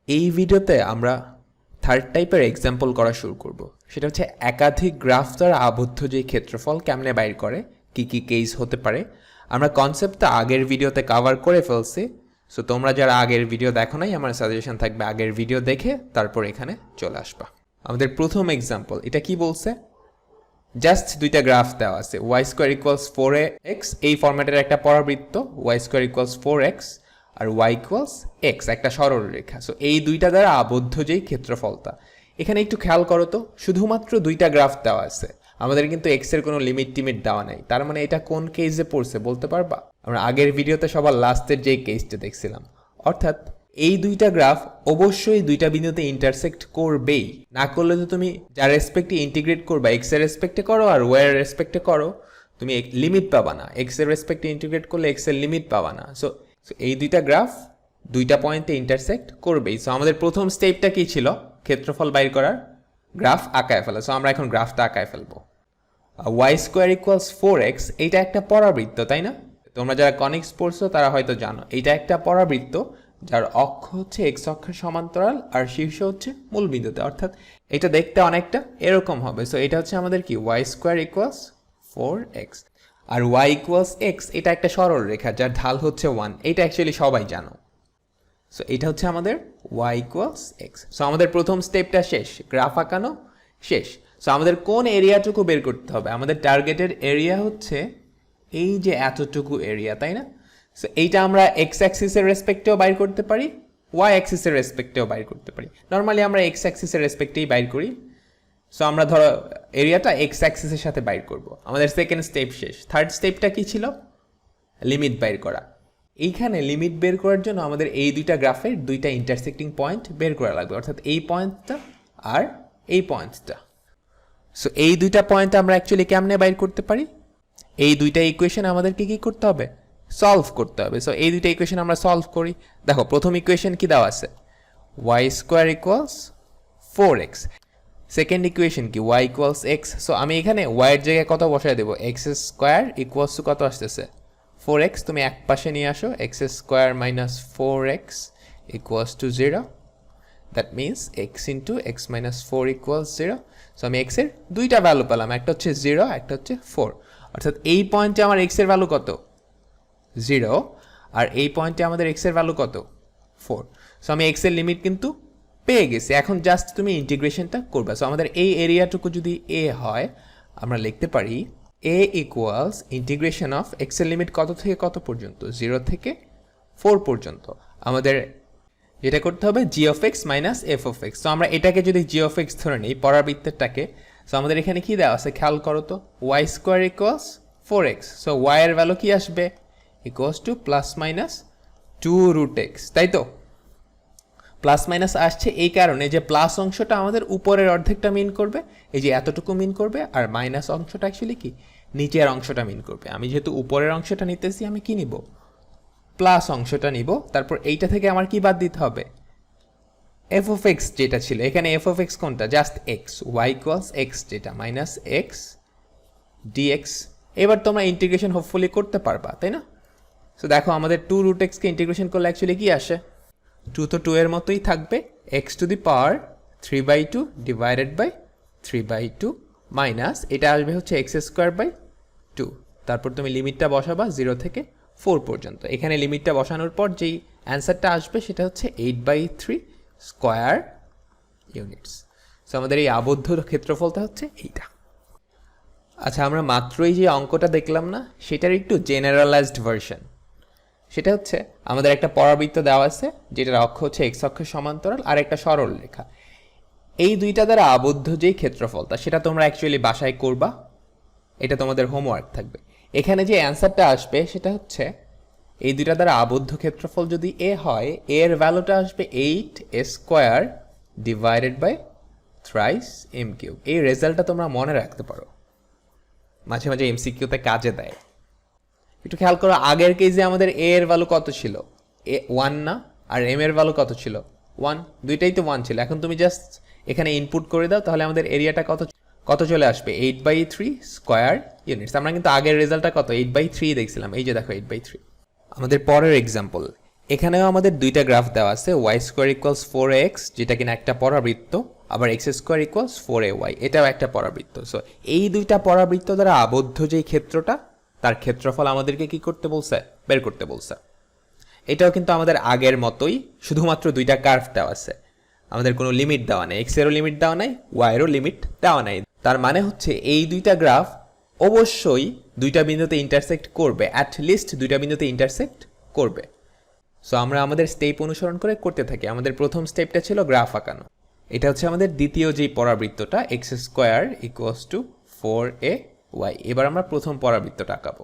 এই ভিডিওতে আমরা থার্ড টাইপের এক্সাম্পল করা শুরু করব। সেটা হচ্ছে একাধিক গ্রাফ দ্বারা আবদ্ধ যে ক্ষেত্রফল কেমনে বাইর করে, কি কি কেস হতে পারে। আমরা কনসেপ্টটা আগের ভিডিওতে কভার করে ফেলছি। সো তোমরা যারা আগের ভিডিও দেখো নাই, আমার সাজেশন থাকবে আগের ভিডিও দেখে তারপর এখানে চলে আসবা। আমাদের প্রথম এক্সাম্পল, এটা কি বলছে, জাস্ট দুইটা গ্রাফ দেওয়া আছে, ওয়াই স্কোয়ার ইকুয়ালস 4x, এই ফরম্যাটের একটা পরাবৃত্ত, ওয়াই স্কোয়ার ইকুয়ালস 4x আর ওয়াই ইকুয়ালস এক্স, একটা সরল রেখা। সো এই দুইটা দ্বারা আবদ্ধ যেই ক্ষেত্রফলটা, এখানে একটু খেয়াল করো তো, শুধুমাত্র দুইটা গ্রাফ দেওয়া আছে, আমাদের কিন্তু এক্স এর কোনো লিমিট টিমিট দেওয়া নাই। তার মানে এটা কোন কেসে পড়ছে বলতে পারবা? আমরা আগের ভিডিওতে সবার লাস্টের যেই কেসটা দেখছিলাম, অর্থাৎ এই দুইটা গ্রাফ অবশ্যই দুইটা বিন্দুতে ইন্টারসেক্ট করবেই, না করলে তো তুমি যার রেসপেক্টে ইন্টিগ্রেট করবা, এক্স এর রেসপেক্টে করো আর ওয়াই এর রেসপেক্টে করো, তুমি লিমিট পাবা না। এক্স এর রেসপেক্টে ইন্টিগ্রেট করলে এক্স এর লিমিট পাবা না। সো এই দুইটা গ্রাফ দুইটা পয়েন্টে ইন্টারসেক্ট করবেই। সো আমাদের প্রথম স্টেপটা কি ছিল? ক্ষেত্রফল বাইর করার, গ্রাফ আঁকায় ফেলা। সো আমরা এখন গ্রাফটা আঁকায় ফেলবো। ওয়াই স্কোয়ার ইকুয়ালস 4x, এইটা একটা পরাবৃত্ত, তাই না? তোমরা যারা কনিক্স পড়ছো তারা হয়তো জানো, এইটা একটা পরাবৃত্ত যার অক্ষ হচ্ছে এক্স অক্ষের সমান্তরাল আর শীর্ষ হচ্ছে মূল বিন্দুতে, অর্থাৎ এটা দেখতে অনেকটা এরকম হবে। সো এটা হচ্ছে আমাদের কি, ওয়াই স্কোয়ার ইকুয়ালস 4x আর ওয়াই ইকুয়ালস এক্স, এটা একটা সরল রেখা যার ঢাল হচ্ছে 1, এটা অ্যাকচুয়ালি সবাই জানো। সো এটা হচ্ছে আমাদের ওয়াই ইকুয়ালস এক্স। সো আমাদের প্রথম স্টেপটা শেষ, গ্রাফ আঁকানো শেষ। সো আমাদের কোন এরিয়াটুকু বের করতে হবে? আমাদের টার্গেটের এরিয়া হচ্ছে এই যে এতটুকু এরিয়া, তাই না? সো এইটা আমরা এক্স অ্যাক্সিসের রেসপেক্টেও বাইর করতে পারি, ওয়াই অ্যাক্সিসের রেসপেক্টেও বাইর করতে পারি। নর্মালি আমরা এক্স অ্যাক্সিসের রেসপেক্টেই বাইর করি। সো আমরা ধরো এরিয়াটা এক্স অ্যাক্সিসের সাথে বাইর করব। আমাদের সেকেন্ড স্টেপ শেষ। থার্ড স্টেপটা কি ছিল? লিমিট বাইর করা। এইখানে লিমিট বের করার জন্য আমাদের এই দুইটা গ্রাফের দুইটা ইন্টারসেক্টিং পয়েন্ট বের করা লাগবে, অর্থাৎ এই পয়েন্টটা আর এই পয়েন্টটা। সো এই দুইটা পয়েন্ট আমরা অ্যাকচুয়ালি কেমনে বাইর করতে পারি? এই দুইটা ইকুয়েশন আমাদেরকে কি করতে হবে? সলভ করতে হবে। সো এই দুইটা ইকুয়েশন আমরা সলভ করি। দেখো প্রথম ইকুয়েশন কি দেওয়া আছে? Y square equals 4x। Second equation কি? Y equals X. সো আমি এখানে ওয়াইয়ের জায়গায় কত বসায় দেবো? এক্স স্কোয়ার ইকুয়ালস টু কত আসতেছে? 4x। তুমি এক পাশে নিয়ে আসো, x square minus 4x equals to 0। That means x into x minus 4 equals 0। So আমি এক্সের দুইটা ভ্যালু পেলাম, একটা হচ্ছে 0, একটা হচ্ছে 4। অর্থাৎ এই পয়েন্টে আমার এক্সের ভ্যালু কত? 0। আর এই পয়েন্টে আমাদের এক্সের ভ্যালু কত? 4। সো আমি এক্সের লিমিট কিন্তু পেয়ে গেছি। এখন জাস্ট তুমি ইন্টিগ্রেশনটা করবে। সো আমাদের এই এরিয়াটুকু যদি এ হয়, আমরা লিখতে পারি এ ইকুয়ালস ইন্টিগ্রেশন অফ এক্সের লিমিট কত থেকে কত পর্যন্ত? 0 থেকে 4 পর্যন্ত। আমাদের যেটা করতে হবে G of X minus F of X. তো আমরা এটাকে যদি জি অফ এক্স ধরে নিই, পরাবৃত্তেরটাকে, সো আমাদের এখানে কি দেওয়া আছে খেয়াল করো তো, y square equals 4x। So Y এর ভ্যালু কি আসবে? Equals to plus minus 2√x, তাই তো? প্লাস মাইনাস আসছে এই কারণে যে প্লাস অংশটা আমাদের উপরের অর্ধেকটা মিন করবে, এই যে এতটুকু মিন করবে, আর মাইনাস অংশটা অ্যাকচুয়ালি কি, নিচের অংশটা মিন করবে। আমি যেহেতু উপরের অংশটা নিতেছি, আমি কি নিব? প্লাস অংশটা নিব। তারপর এইটা থেকে আমার কি বাদ দিতে হবে? এফ অফ এক্স যেটা ছিল, এখানে এফ অফ এক্স কোনটা? Just x. Y equals x যেটা, মাইনাস এক্স ডিএক্স। এবার তোমরা ইন্টিগ্রেশন হোপফুলি করতে পারবা, তাই না? সো দেখো আমাদের 2√x কে ইন্টিগ্রেশন করলে অ্যাকচুয়ালি কি আসে? 2 তো 2 এর মতোই থাকবে, x to the power 3/2 divided by 3/2 minus এটা আসবে হচ্ছে এক্স স্কোয়ার বাই 2। তারপর তুমি লিমিটটা বসাবা 0 থেকে 4 পর্যন্ত। এখানে লিমিটটা বসানোর পর যেই অ্যান্সারটা আসবে সেটা হচ্ছে 8/3 স্কোয়ার ইউনিটস। সো আমাদের এই আবদ্ধ ক্ষেত্রফলটা হচ্ছে এইটা। আচ্ছা, আমরা মাত্রই যে অঙ্কটা দেখলাম না, সেটার একটু জেনারেলাইজড ভার্সন। সেটা হচ্ছে আমাদের একটা পরাবৃত্ত দেওয়া আছে যেটার অক্ষ হচ্ছে এক্স অক্ষের সমান্তরাল আর একটা সরল রেখা। এই দুইটা দ্বারা আবদ্ধ যেই ক্ষেত্রফলটা, সেটা তোমরা অ্যাকচুয়ালি বাসায় করবা, এটা তোমাদের হোমওয়ার্ক থাকবে। এখানে যে অ্যান্সারটা আসবে সেটা হচ্ছে এই দুইটা দ্বারা আবদ্ধ ক্ষেত্রফল যদি এ হয়, এর ভ্যালুটা আসবে 8 square divided by thrice m cube. এই রেজাল্টটা তোমরা মনে রাখতে পারো, মাঝে মাঝে এমসিকিউতে কাজে দেয়। একটু খেয়াল করো, আগের কেসে আমাদের এ এর ভ্যালু কত ছিল? এ 1 না? আর এম এর ভ্যালু কত ছিল? 1। দুইটাই তো 1 ছিল। এখন তুমি জাস্ট এখানে ইনপুট করে দাও, তাহলে আমাদের এরিয়াটা কত চলে আসবে? 8/3 স্কোয়ার ইউনিটস। আমরা কিন্তু আগের রেজাল্টটা কত? 8/3 দেখছিলাম। এই যে দেখো 8/3। আমাদের পরের এক্সাম্পল, এখানেও আমাদের দুইটা গ্রাফ দেওয়া আছে, ওয়াই স্কোয়ার ইকুয়ালস 4x যেটা কিনা একটা পরাবৃত্ত, আবার এক্স স্কোয়ার ইকুয়ালস 4ay এটাও একটা পরাবৃত্ত। সো এই দুইটা পরাবৃত্ত দ্বারা আবদ্ধ যেই ক্ষেত্রটা তার ক্ষেত্রফল আমাদেরকে কি করতে বলছে, বের করতে বলছে। এটাও কিন্তু আমাদের আগের মতোই, শুধুমাত্র দুইটা কার্ভ দেওয়া আছে, আমাদের কোনো লিমিট দেওয়া নেই, এক্স এরও লিমিট দেওয়া নাই, ওয়াইয়েরও লিমিট দেওয়া নাই। তার মানে হচ্ছে এই দুইটা গ্রাফ অবশ্যই দুইটা বিন্দুতে ইন্টারসেক্ট করবে, অ্যাটলিস্ট দুইটা বিন্দুতে ইন্টারসেক্ট করবে। সো আমরা আমাদের স্টেপ অনুসরণ করে করতে থাকি। আমাদের প্রথম স্টেপটা ছিল গ্রাফ আঁকানো, এটা হচ্ছে আমাদের দ্বিতীয় যেই পরাবৃত্তটা X square equals to 4ay। এবার আমরা প্রথম পরাবৃত্তটা আঁকাবো।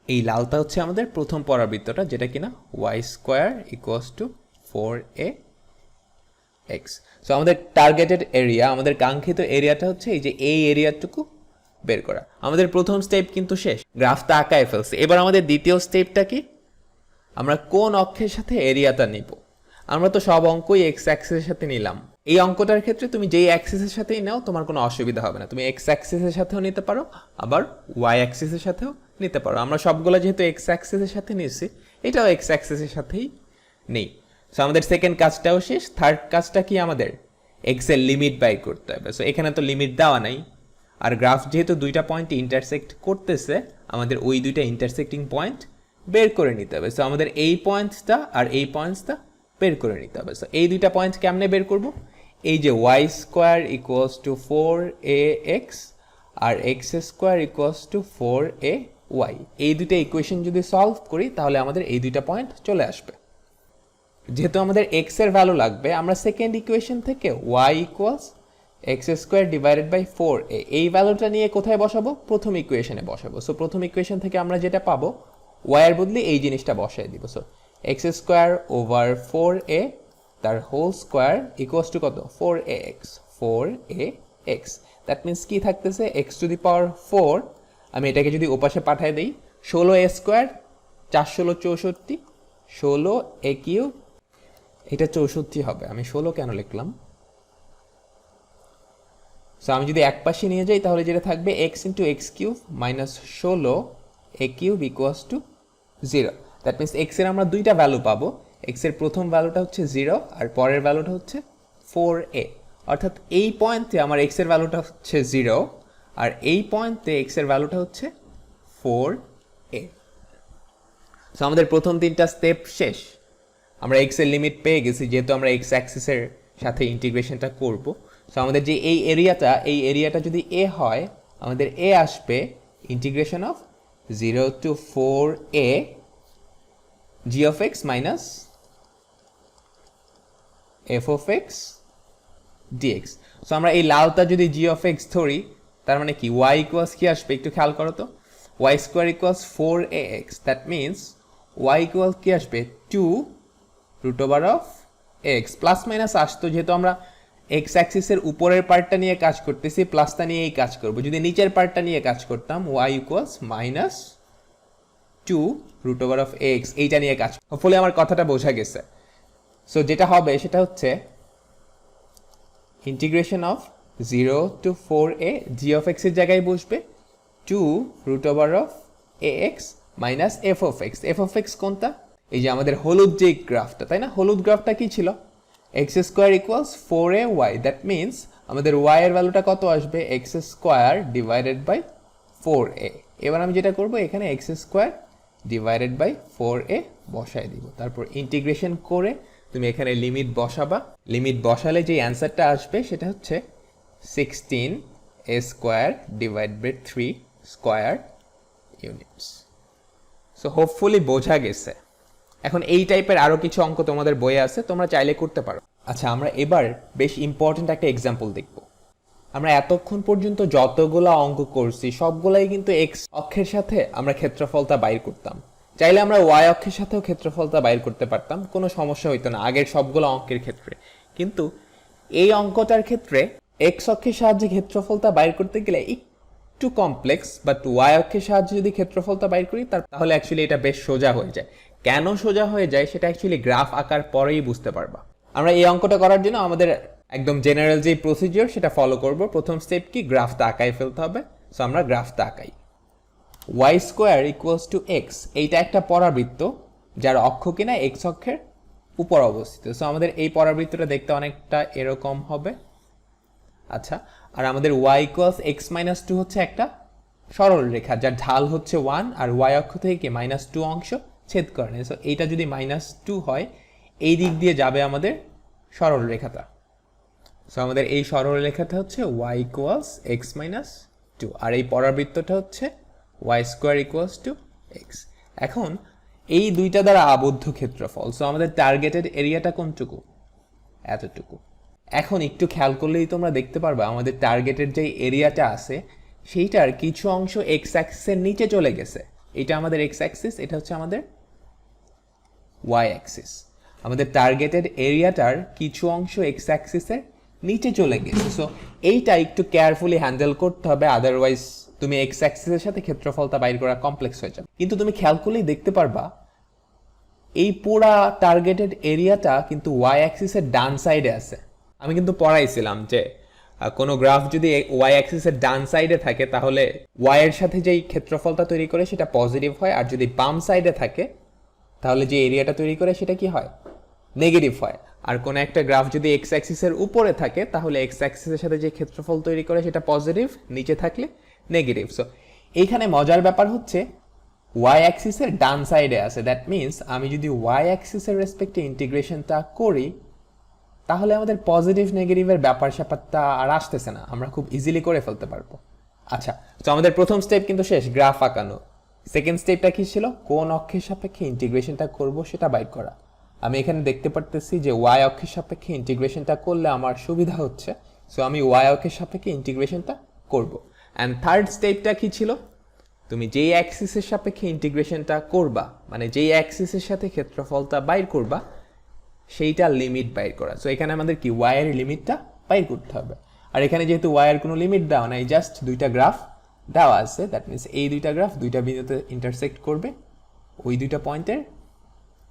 এই লালটা হচ্ছে আমাদের প্রথম পরাবৃত্তটা যেটা কিনা y square equals to 4ax। So আমাদের টার্গেটেড এরিয়া, আমাদের কাঙ্ক্ষিত এরিয়াটা হচ্ছে এই যে এই এরিয়াটুকু বের করা। আমাদের প্রথম স্টেপ কিন্তু শেষ, গ্রাফটা আঁকায় ফেলছে। এবার আমাদের দ্বিতীয় স্টেপটা কি, আমরা কোন অক্ষের সাথে এরিয়াটা নিব। আমরা তো সব অঙ্কই এক্স অ্যাক্সিসের সাথে নিলাম। এই অঙ্কটার ক্ষেত্রে তুমি যেই অ্যাক্সিসের সাথেই নাও তোমার কোনো অসুবিধা হবে না, তুমি এক্স অ্যাক্সিসের সাথেও নিতে পারো, আবার ওয়াই অ্যাক্সিসের সাথেও নিতে পারো। আমরা সবগুলো যেহেতু এক্স অ্যাক্সিসের সাথে নিয়েছি, এটাও এক্স অ্যাক্সিসের সাথেই নেই। সো আমাদের সেকেন্ড কাজটাও শেষ। থার্ড কাজটা কি, আমাদের এক্স এর লিমিট বাই করতে হবে। সো এখানে তো লিমিট দেওয়া নাই, আর গ্রাফ যেহেতু দুইটা পয়েন্ট ইন্টারসেক্ট করতেছে, আমাদের ওই দুইটা ইন্টারসেক্টিং পয়েন্ট বের করে নিতে হবে। সো আমাদের এই পয়েন্টসটা আর এই পয়েন্টসটা বের করে নিতে হবে। সো এই দুইটা পয়েন্ট কেমনে বের করব, এই যে y square equals to 4ax আর x square equals to 4ay, এই দুইটা ইকুয়েশন যদি সলভ করি তাহলে আমাদের এই দুইটা পয়েন্ট চলে আসবে। যেহেতু আমাদের এক্স এর ভ্যালু লাগবে, আমরা সেকেন্ড ইকুয়েশন থেকে y equals x square divided by 4a এই ভ্যালুটা নিয়ে কোথায় বসাবো, প্রথম ইকুয়েশনে বসাবো। সো প্রথম ইকুয়েশন থেকে আমরা যেটা পাবো, ওয়াই এর বদলে এই জিনিসটা বসাই দিব। So x square over 4a তার হোল স্কোয়ার ইকুয়ালস টু কত, 4ax। দ্যাট মিনস কি থাকতেছে, এক্স টু দি পাওয়ার 4, আমি এটাকে যদি ওপাশে পাঠাই দিই, 16a স্কোয়ার 4 16 64, 16a কিউব, এটা 64 হবে। আমি 16 কেন লিখলাম, সো আমি যদি এক পাশে নিয়ে যাই তাহলে যেটা থাকবে x into x cube minus 16a cube equals to 0। That means x এর আমরা দুইটা ভ্যালু পাবো, এক্স এর প্রথম ভ্যালুটা হচ্ছে 0 আর পরের ভ্যালুটা হচ্ছে 4a। অর্থাৎ এই পয়েন্টে আমার এক্স এর ভ্যালুটা হচ্ছে 0 আর এই পয়েন্টে এক্স এর ভ্যালুটা হচ্ছে 4a। সো আমাদের প্রথম তিনটা স্টেপ শেষ। আমরা এক্স এর লিমিট পেয়ে গেছি, যেহেতু আমরা এক্স অ্যাক্সিসের সাথে ইন্টিগ্রেশনটা করব। সো আমাদের যে এই এরিয়াটা যদি এ হয়, আমাদের এ আসবে integration of 0 to 4a g of x minus f of x dx। So আমরা এই লালটা যদি g of x ধরি, তার মানে কি y ইকুয়ালস কি আসবে, একটু খেয়াল করো তো, y square equals 4ax। That means y equal কি আসবে, 2 root over of x। Plus minus আসতো, যেহেতু আমরা এক্স অ্যাক্সিসের উপরের পার্টটা নিয়ে কাজ করতেছি, প্লাসটা নিয়েই কাজ করব। যদি নিচের পার্টটা নিয়ে কাজ করতাম, y equals minus 2 root over of x, এইটা নিয়ে কাজ। হোপফুলি আমার কথাটা বোঝা গেছে। সো যেটা হবে সেটা হচ্ছে integration of 0 to 4a g of x এর জায়গায় বসবে 2 root over of ax minus f of x। f of x কোনটা, এই যে আমাদের হলুদ যে গ্রাফটা, তাই না? হলুদ গ্রাফটা কি ছিল, x square equals 4ay। That means আমাদের y এর ভ্যালুটা কত আসবে, x square divided by 4a। এবার আমি যেটা করব, এখানে x square divided by 4a বসাই দিব, তারপর ইন্টিগ্রেশন করে তুমি এখানে লিমিট বসাবা। লিমিট বসালে যে অ্যান্সারটা আসবে সেটা হচ্ছে 16a square divide by 3 square units. So hopefully বোঝা গেছে। এখন এই টাইপের আরও কিছু অঙ্ক তোমাদের বইয়ে আছে, তোমরা চাইলে করতে পারো। আচ্ছা, আমরা এবার বেশ ইম্পর্টেন্ট একটা এক্সাম্পল দেখব। আমরা এতক্ষণ পর্যন্ত যতগুলা অঙ্ক করছি সবগুলাই কিন্তু এক্স অক্ষের সাথে আমরা ক্ষেত্রফলটা বাইর করতাম। চাইলে আমরা ওয়াই অক্ষের সাথেও ক্ষেত্রফলটা বাইর করতে পারতাম, কোনো সমস্যা হইতো না আগের সবগুলো অঙ্কের ক্ষেত্রে। কিন্তু এই অঙ্কটার ক্ষেত্রে এক্স অক্ষের সাহায্যে ক্ষেত্রফলটা বাইর করতে গেলে একটু কমপ্লেক্স, বাট ওয়াই অক্ষের সাহায্যে যদি ক্ষেত্রফলটা বাইর করি তাহলে অ্যাকচুয়ালি এটা বেশ সোজা হয়ে যায়। কেন সোজা হয়ে যায় সেটা অ্যাকচুয়ালি গ্রাফ আঁকার পরেই বুঝতে পারবা। আমরা এই অঙ্কটা করার জন্য আমাদের একদম জেনারেল যে প্রসিজিওর সেটা ফলো করব। প্রথম স্টেপ কি, গ্রাফটা আঁকাই ফেলতে হবে। সো আমরা গ্রাফটা আঁকাই। Y square equals two x, এইটা একটা পরাবৃত্ত যার অক্ষ কিনা এক্স অক্ষের উপর অবস্থিত। সো আমাদের এই পরাবৃত্তটা দেখতে অনেকটা এরকম হবে। আচ্ছা, আর আমাদের y equals x minus two হচ্ছে একটা সরল রেখা যার ঢাল হচ্ছে 1 আর y অক্ষ থেকে -2 অংশ ছেদ করে নেয়। সো এইটা যদি -2 হয়, এই দিক দিয়ে যাবে আমাদের সরল রেখাটা। সো আমাদের এই সরল রেখাটা হচ্ছে y equals x minus two, আর এই পরাবৃত্তটা হচ্ছে y square equals two X. এখন এই দুইটা দ্বারা আবদ্ধ ক্ষেত্রফল, সো আমাদের টার্গেটেড এরিয়াটা কোনটুকু? এতটুকু। এখন একটু খেয়াল করলেই তোমরা দেখতে পারবা আমাদের টার্গেটের যে এরিয়াটা আছে সেইটার কিছু অংশ এক্স অ্যাক্সিসের নিচে চলে গেছে। এটা আমাদের এক্স অ্যাক্সিস, এটা হচ্ছে আমাদের ওয়াই অ্যাক্সিস। আমাদের টার্গেটেড এরিয়াটার কিছু অংশ এক্স অ্যাক্সিসের নিচে চলে গেছে। সো এইটা একটু কেয়ারফুলি হ্যান্ডেল করতে হবে, আদারওয়াইজ তুমি এক্স অ্যাক্সিসের সাথে ক্ষেত্রফলটা বাইর করা কমপ্লেক্স হয়ে যাবে। কিন্তু তুমি খেয়াল করলেই দেখতে পারবা এই পুরা টার্গেটেড এরিয়াটা কিন্তু ওয়াই অ্যাক্সিসের ডান সাইডে আছে। আমি কিন্তু পড়াইছিলাম যে কোনো গ্রাফ যদি ওয়াই অ্যাক্সিসের ডান সাইডে থাকে তাহলে ওয়াই এর সাথে যেই ক্ষেত্রফলটা তৈরি করে সেটা পজিটিভ হয়, আর যদি বাম সাইডে থাকে তাহলে যে এরিয়াটা তৈরি করে সেটা কি হয়? নেগেটিভ হয়। আর কোনো একটা গ্রাফ যদি এক্স অ্যাক্সিসের উপরে থাকে তাহলে এক্স অ্যাক্সিসের সাথে যে ক্ষেত্রফল তৈরি করে সেটা পজিটিভ, নিচে থাকলে নেগেটিভ। সো এইখানে মজার ব্যাপার হচ্ছে ওয়াই অ্যাক্সিসের ডান সাইডে আছে। দ্যাট মিনস আমি যদি ওয়াই অ্যাক্সিসের রেসপেক্টে ইন্টিগ্রেশনটা করি তাহলে আমাদের পজিটিভ নেগেটিভের ব্যাপার স্যাপারটা আর আসতেছে না, আমরা খুব ইজিলি করে ফেলতে পারবো। আচ্ছা, তো আমাদের প্রথম স্টেপ কিন্তু শেষ, গ্রাফ আঁকানো। সেকেন্ড স্টেপটা কি ছিল? কোন অক্ষের সাপেক্ষে ইন্টিগ্রেশনটা করব সেটা বাইর করা। আমি এখানে দেখতে পারতেছি যে ওয়াই অক্ষের সাপেক্ষে ইন্টিগ্রেশনটা করলে আমার সুবিধা হচ্ছে, সো আমি ওয়াই অক্ষের সাপেক্ষে ইন্টিগ্রেশনটা করব। অ্যান্ড থার্ড স্টেপটা কি ছিল? তুমি যেই অ্যাক্সিসের সাপেক্ষে ইন্টিগ্রেশনটা করবা, মানে যেই অ্যাক্সিসের সাথে ক্ষেত্রফলটা বাইর করবা সেইটা লিমিট বাইর করা। সো এখানে আমাদের কি ওয়াই এর লিমিটটা বাইর করতে হবে। আর এখানে যেহেতু ওয়াই এর কোনো লিমিট দেওয়া নাই, জাস্ট দুইটা গ্রাফ দেওয়া আছে, দ্যাট মিনস এই দুইটা গ্রাফ দুইটা বিন্দুতে ইন্টারসেক্ট করবে, ওই দুইটা পয়েন্টের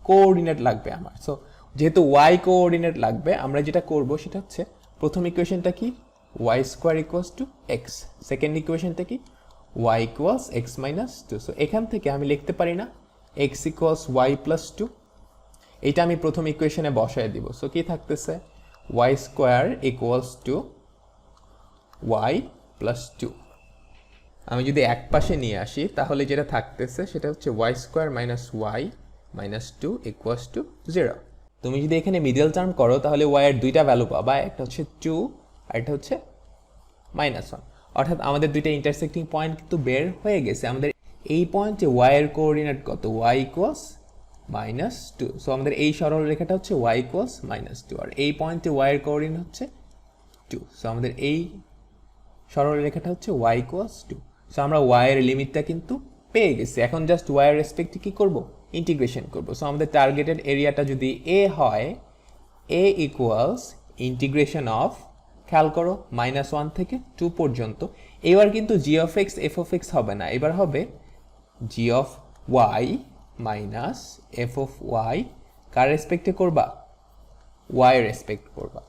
কোঅর্ডিনেট লাগবে আমার। সো যেহেতু ওয়াই কোঅর্ডিনেট লাগবে, আমরা যেটা করব সেটা হচ্ছে প্রথম ইকুয়েশনটা কি? Y square equals two X. Second ইকুয়েশনটা কি? Y equals x minus two. So এখান থেকে আমি লিখতে পারি না X equals Y plus two, এইটা আমি প্রথম ইকুয়েশনে বসায় দিব। সো কি থাকতেছে? Y square equals two Y plus two. আমি যদি এক পাশে নিয়ে আসি তাহলে যেটা থাকতেছে সেটা হচ্ছে y square minus y minus two equals to 0। তুমি যদি এখানে মিডল টার্ম করো তাহলে ওয়াই এর দুইটা ভ্যালু পাবা, একটা হচ্ছে 2 আর একটা হচ্ছে -1। অর্থাৎ আমাদের দুইটা ইন্টারসেক্টিং পয়েন্ট কিন্তু বের হয়ে গেছে। আমাদের এই পয়েন্টে ওয়াই এর কোঅর্ডিনেট কত? Y equals -2। সো আমাদের এই সরল রেখাটা হচ্ছে ওয়াই ইকুয়ালস -2, আর এই পয়েন্টে ওয়াই এর কোঅর্ডিনেট হচ্ছে 2। সো আমাদের এই সরল রেখাটা হচ্ছে ওয়াই ইকুয়ালস 2। সো আমরা ওয়াই এর লিমিটটা কিন্তু পেয়ে গেছি। এখন জাস্ট ওয়াই এর রেসপেক্টে কি করব? ইন্টিগ্রেশন করব। সো আমাদের টার্গেটেড এরিয়াটা যদি এ হয়, এ ইকুয়ালস ইন্টিগ্রেশন অফ, খেয়াল করো, -1 থেকে 2 পর্যন্ত। এবার কিন্তু G of X F of X হবে না, এবার হবে G of Y minus F of Y. কার রেসপেক্টে করবা? ওয়াই রেসপেক্ট করবা।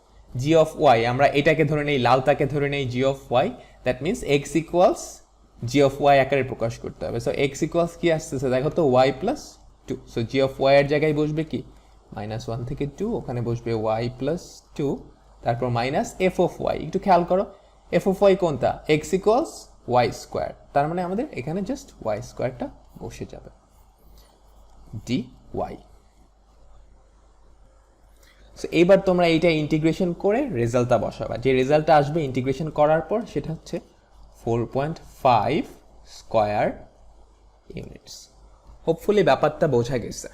জি অফ ওয়াই আমরা এটাকে ধরে নেই, লালটাকে ধরে নেই G of Y. That means X equals G of Y আকারে প্রকাশ করতে হবে। সো এক্স ইকুয়ালস কি আসতেছে দেখো তো? Y plus two. So g of y এর জায়গায় বসবে কি? -1 থেকে 2, ওখানে বসবে ওয়াই প্লাস টু, তারপর মাইনাস এফ অফ ওয়াই। একটু খেয়াল করো, এফ অফ ওয়াই কোনটা? এক্স ইকুয়ালস ওয়াই স্কোয়ার, তার মানে আমাদের এখানে জাস্ট ওয়াই স্কোয়ারটা বসে যাবে, ডি ওয়াই। সো এইবার তোমরা এইটা ইন্টিগ্রেশন করে রেজাল্টটা বসাবা। যে রেজাল্টটা আসবে ইন্টিগ্রেশন করার পর সেটা হচ্ছে 4.5 স্কোয়ার ইউনিটস। হোপফুলি ব্যাপারটা বোঝা গেছে।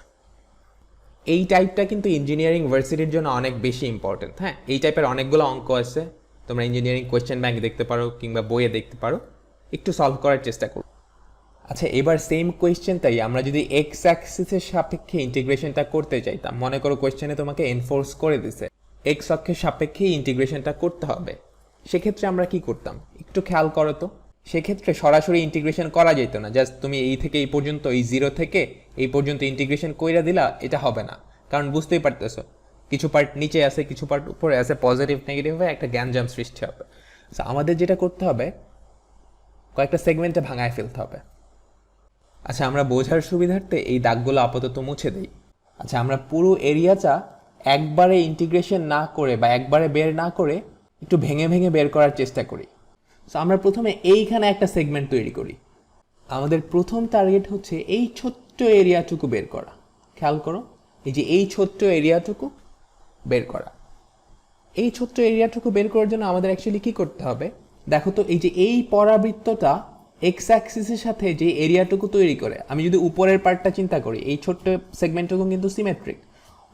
এই টাইপটা কিন্তু ইঞ্জিনিয়ারিং ভার্সিটির জন্য অনেক বেশি ইম্পর্টেন্ট। হ্যাঁ, এই টাইপের অনেকগুলো অঙ্ক আছে, তোমরা ইঞ্জিনিয়ারিং কোয়েশ্চেন ব্যাংক দেখতে পারো কিংবা বইয়ে দেখতে পারো, একটু সলভ করার চেষ্টা করো। আচ্ছা, এবার সেম কোয়েশ্চেনটাই আমরা যদি এক্স অ্যাক্সিসের সাপেক্ষে ইন্টিগ্রেশনটা করতে চাইতাম, মনে করো কোয়েশ্চেনে তোমাকে এনফোর্স করে দিছে এক্স অক্ষের সাপেক্ষে ইন্টিগ্রেশনটা করতে হবে, সেক্ষেত্রে আমরা কি করতাম একটু খেয়াল করো তো। সেক্ষেত্রে সরাসরি ইন্টিগ্রেশন করা যেত না, জাস্ট তুমি এই থেকে এই পর্যন্ত, এই 0 থেকে এই পর্যন্ত ইন্টিগ্রেশন কইরা দিলা, এটা হবে না। কারণ বুঝতেই পারতেছো কিছু পার্ট নিচে আছে, কিছু পার্ট উপরে আছে, পজিটিভ নেগেটিভ হয়ে একটা গ্যাঞ্জাম সৃষ্টি হবে। আমাদের যেটা করতে হবে, কয়েকটা সেগমেন্টে ভাঙায় ফেলতে হবে। আচ্ছা, আমরা বোঝার সুবিধার্থে এই দাগগুলো আপাতত মুছে দেই। আচ্ছা, আমরা পুরো এরিয়াটা একবারে ইন্টিগ্রেশন না করে বা একবারে বের না করে একটু ভেঙে ভেঙে বের করার চেষ্টা করি। সো আমরা প্রথমে এইখানে একটা সেগমেন্ট তৈরি করি। আমাদের প্রথম টার্গেট হচ্ছে এই ছোট্ট এরিয়াটুকু বের করা। খেয়াল করো, এই যে এই ছোট্ট এরিয়াটুকু বের করা। এই ছোট্ট এরিয়াটুকু বের করার জন্য আমাদের অ্যাকচুয়ালি কি করতে হবে? দেখো তো, এই যে এই পরাবৃত্তটা এক্স অ্যাক্সিসের সাথে যে এরিয়াটুকু তৈরি করে, আমি যদি উপরের পার্টটা চিন্তা করি, এই ছোট্ট সেগমেন্টটুকু কিন্তু সিমেট্রিক।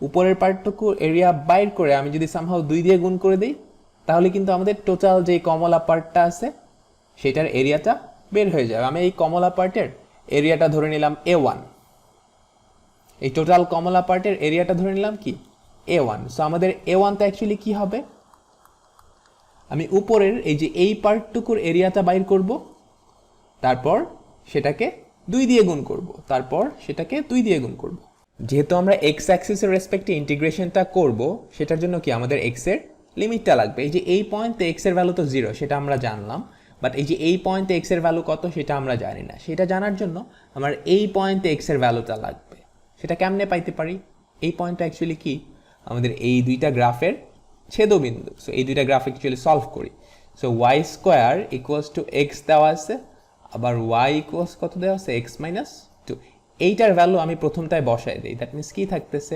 উপরের পার্টটুকু এরিয়া বাইর করে আমি যদি সামহাও 2 দিয়ে গুণ করে দিই, তাহলে কিন্তু আমাদের টোটাল যে কমলা পার্টটা আছে সেটার এরিয়াটা বের হয়ে যাবে। আমি এই কমলা পার্টের এরিয়াটা ধরে নিলাম A1, এই টোটাল কমলা পার্টের এরিয়াটা ধরে নিলাম কি A1। সো আমাদের A1টা অ্যাকচুয়ালি কি হবে? আমি উপরের এই যে এই পার্টটুকুর এরিয়াটা বাইর করব, তারপর সেটাকে 2 দিয়ে গুণ করব, তারপর সেটাকে 2 দিয়ে গুণ করব। যেহেতু আমরা এক্স অ্যাক্সিসের রেসপেক্টে ইন্টিগ্রেশনটা করব, সেটার জন্য কি আমাদের এক্স এর লিমিটটা লাগবে। এই যে এই পয়েন্টে এক্স এর ভ্যালু তো 0, সেটা আমরা জানলাম, বাট এই যে এই পয়েন্টে এক্স এর ভ্যালু কত সেটা আমরা জানি না। সেটা জানার জন্য আমার এই পয়েন্টে এক্স এর ভ্যালুটা লাগবে। সেটা কেমনে পাইতে পারি? এই পয়েন্টটা অ্যাকচুয়ালি কি আমাদের এই দুইটা গ্রাফের ছেদবিন্দু। সো এই দুইটা গ্রাফ অ্যাকচুয়ালি সলভ করি। So y square equals two x দেওয়া আছে, আবার ওয়াই ইকুয়ালস কত দেওয়া আছে? X minus 2। এইটার ভ্যালু আমি প্রথমটায় বসাই দিই। দ্যাট মিনস কি থাকতেছে?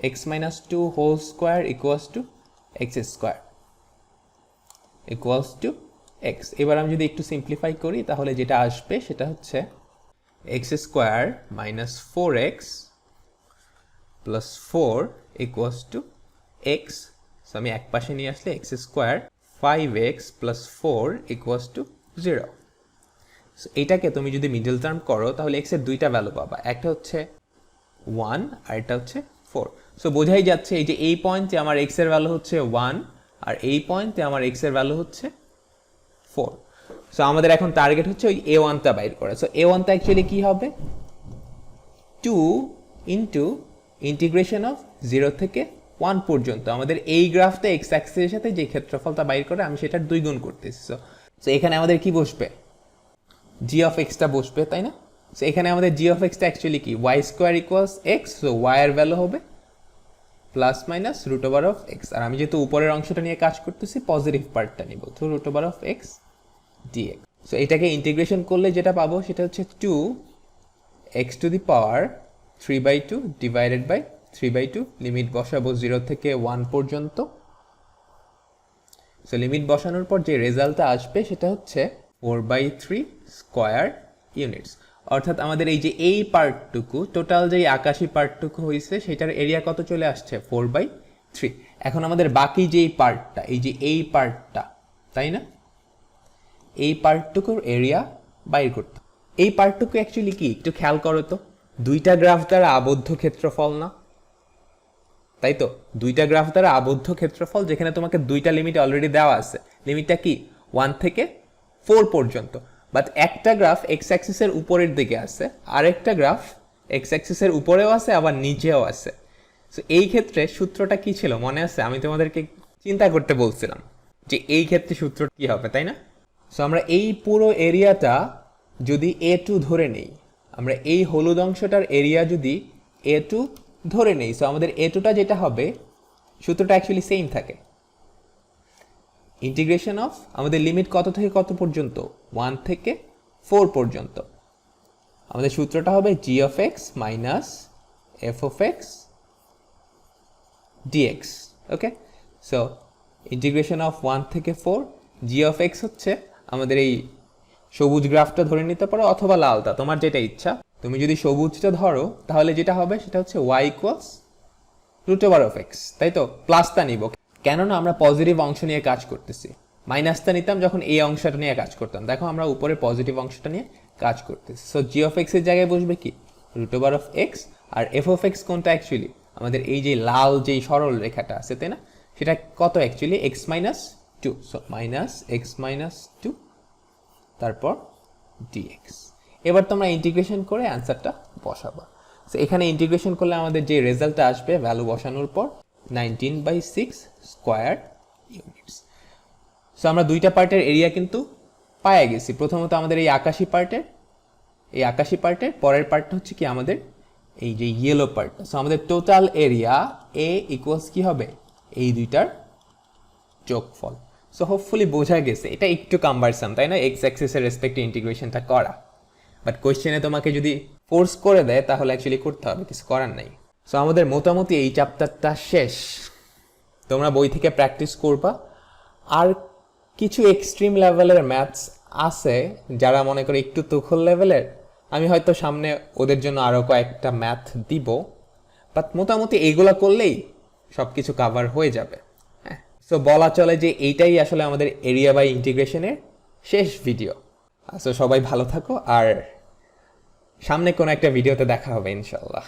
X minus 2 whole square equals two x square equals two x. এবার আমি যদি একটু সিম্পলিফাই করি, তাহলে যেটা আসবে সেটা হচ্ছে x square minus 4x plus 4 equals to x. So আমি এক পাশে নিয়ে আসলে x square 5x plus 4 equals to 0। So এইটাকে তুমি যদি মিডল টার্ম করো, তাহলে এক্স এর দুইটা ভ্যালু পাবা, একটা হচ্ছে 1 আর এটা হচ্ছে 4। সো বোঝাই যাচ্ছে এই যে এই পয়েন্টে আমার এক্স এর ভ্যালু হচ্ছে 1 আর এই পয়েন্টে আমার এক্স এর ভ্যালু হচ্ছে 4। সো আমাদের এখন টার্গেট হচ্ছে ওই A1টা বাইর করা। সো A1টা অ্যাকচুয়ালি কি হবে? 2 ইন্টু ইন্টিগ্রেশন অফ 0 থেকে 1 পর্যন্ত আমাদের এই গ্রাফটা এক্স অ্যাক্সিসের সাথে যে ক্ষেত্রফলটা বাইর করে আমি সেটার 2 গুণ করতেছি। সো এখানে আমাদের কি বসবে? জি অফ এক্সটা বসবে, তাই না? সো এখানে আমাদের জি অফ এক্সটা অ্যাকচুয়ালি কি? Y square equals X. So Y এর ভ্যালু হবে plus minus root over of x. আর আমি যেহেতু উপরের অংশটা নিয়ে কাজ করতেছি, পজিটিভ পার্টটা নিব, তো root over of x dx. So এটাকে ইন্টিগ্রেশন করলে যেটা পাবো সেটা হচ্ছে 2x to the power 3/2 divided by 3/2। Limit বসাবো 0 থেকে 1 পর্যন্ত। সো লিমিট বসানোর পর যে রেজাল্টটা আসবে সেটা হচ্ছে 4/3 স্কোয়ার ইউনিটস। অর্থাৎ আমাদের এই যে এই পার্টটুকু, টোটাল যে আকাশি পার্টটুকু হয়েছে সেটার এরিয়া কত চলে আসছে? 4/3। এখন আমাদের বাকি যেই পার্টটা, এই যে এই পার্টটা, তাই না, এই পার্টটুকুর এরিয়া বাইর করতে। এই পার্টটুকু অ্যাকচুয়ালি কি একটু খেয়াল করো তো, দুইটা গ্রাফ দ্বারা আবদ্ধ ক্ষেত্রফল না, তাই তো? দুইটা গ্রাফ দ্বারা আবদ্ধ ক্ষেত্রফল, যেখানে তোমাকে দুইটা লিমিট অলরেডি দেওয়া আছে। লিমিটটা কি? 1 থেকে 4 পর্যন্ত। বাট একটা গ্রাফ এক্স অ্যাক্সিসের উপরের দিকে আছে, আরেকটা গ্রাফ এক্স অ্যাক্সিসের উপরেও আছে আবার নিচেও আছে। সো এই ক্ষেত্রে সূত্রটা কি ছিল মনে আছে? আমি তোমাদেরকে চিন্তা করতে বলছিলাম যে এই ক্ষেত্রে সূত্র কি হবে, তাই না? সো আমরা এই পুরো এরিয়াটা যদি A2 ধরে নেই, আমরা এই হলুদ অংশটার এরিয়া যদি A2 ধরে নেই, সো আমাদের A2টা যেটা হবে, সূত্রটা অ্যাকচুয়ালি সেম থাকে। ইন্টিগ্রেশন অফ আমাদের লিমিট কত থেকে কত পর্যন্ত? 1 থেকে 4 পর্যন্ত। আমাদের সূত্রটা হবে G of X minus F of x DX. Okay, so integration of 1 থেকে 4, জি অফ এক্স হচ্ছে আমাদের এই সবুজ গ্রাফটা ধরে নিতে পারো অথবা লালটা, তোমার যেটা ইচ্ছা। তুমি যদি সবুজটা ধরো, তাহলে যেটা হবে সেটা হচ্ছে y equals root over of x, তাই তো? প্লাসটা নিব, কেননা আমরা পজিটিভ অংশ নিয়ে কাজ করতেছি। মাইনাসটা নিতাম যখন এই অংশটা নিয়ে কাজ করতাম। দেখো আমরা উপরে পজিটিভ অংশটা নিয়ে কাজ করতেছি। সো জি অফ এক্স এর জায়গায় বসবে কি? Root over of x. আর এফ অফ এক্স কোনটা অ্যাকচুয়ালি? আমাদের এই যে লাল যেই সরল রেখাটা আছে, তাই না, সেটা কত actually? X minus 2। So minus x minus 2 তারপর ডিএক্স। এবার তোমরা ইন্টিগ্রেশন করে অ্যান্সারটা বসাবা। সো এখানে ইন্টিগ্রেশন করলে আমাদের যে রেজাল্টটা আসবে ভ্যালু বসানোর পর 19/6 স্কোয়ার ইউনিটস। সো আমরা দুইটা পার্টের এরিয়া কিন্তু পায়ে গেছি। প্রথমত আমাদের এই আকাশি পার্টের এই আকাশি পার্টের পরের পার্টটা হচ্ছে কি আমাদের এই যে ইয়েলো পার্ট। সো আমাদের টোটাল এরিয়া এ ইকুয়ালস কি হবে, এই দুইটার যোগফল। সো হোপফুলি বোঝা গেছে। এটা একটু কাম্বারসাম, তাই না, এক্স অ্যাক্সিসের রেসপেক্টে ইন্টিগ্রেশনটা করা, বাট কোয়েশ্চেনে তোমাকে যদি ফোর্স করে দেয় তাহলে অ্যাকচুয়ালি করতে হবে, কিছু করার নাই। সো আমাদের মোটামুটি এই চ্যাপ্টারটা শেষ। তোমরা বই থেকে প্র্যাকটিস করবা। আর কিছু এক্সট্রিম লেভেলের ম্যাথস আছে যারা মনে করে একটু তুখল লেভেলের, আমি হয়তো সামনে ওদের জন্য আরও কয়েকটা ম্যাথ দিব, বাট মোটামুটি এইগুলা করলেই সব কিছু কাভার হয়ে যাবে। হ্যাঁ, সো বলা চলে যে এইটাই আসলে আমাদের এরিয়া বাই ইন্টিগ্রেশনের শেষ ভিডিও। সো সবাই ভালো থাকো, আর সামনে কোনো একটা ভিডিওতে দেখা হবে ইনশাল্লাহ।